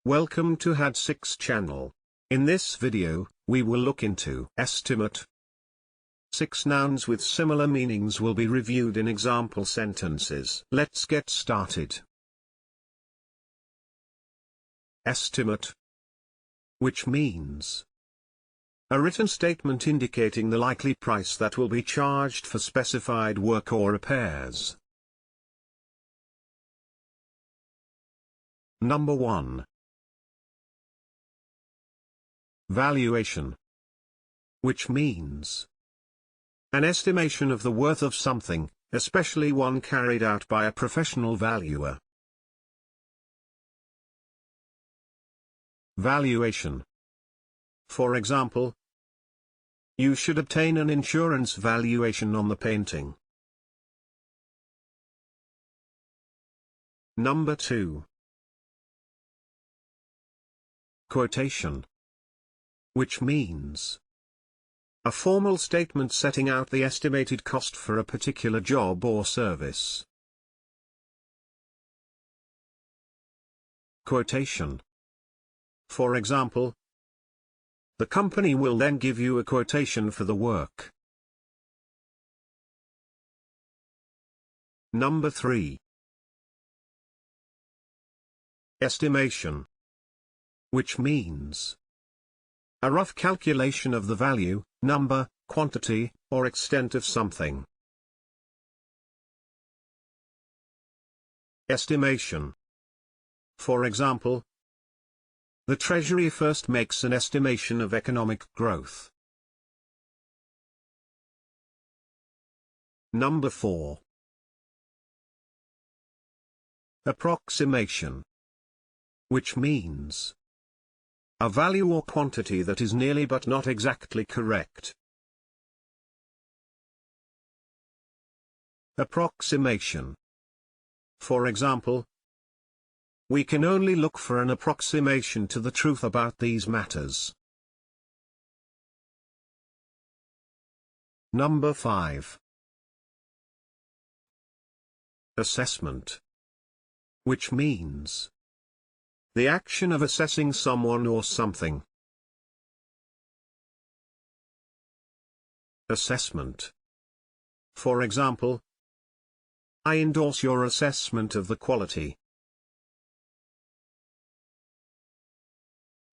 Welcome to had6 channel. In this video, we will look into estimate. 6 nouns with similar meanings will be reviewed in example sentences. Let's get started. Estimate, which means a written statement indicating the likely price that will be charged for specified work or repairs. Number 1. Valuation, which means an estimation of the worth of something, especially one carried out by a professional valuer. Valuation. For example, you should obtain an insurance valuation on the painting. Number 2. Quotation, which means a formal statement setting out the estimated cost for a particular job or service. Quotation. For example, the company will then give you a quotation for the work. Number 3. Estimation, which means a rough calculation of the value, number, quantity, or extent of something. Estimation. For example, the Treasury first makes an estimation of economic growth. Number 4. Approximation, which means a value or quantity that is nearly but not exactly correct. Approximation. For example, we can only look for an approximation to the truth about these matters. Number 5. Assessment, which means the action of assessing someone or something. Assessment. For example, I endorse your assessment of the quality.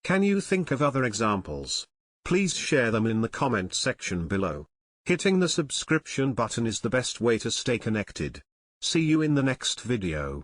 Can you think of other examples? Please share them in the comment section below. Hitting the subscription button is the best way to stay connected. See you in the next video.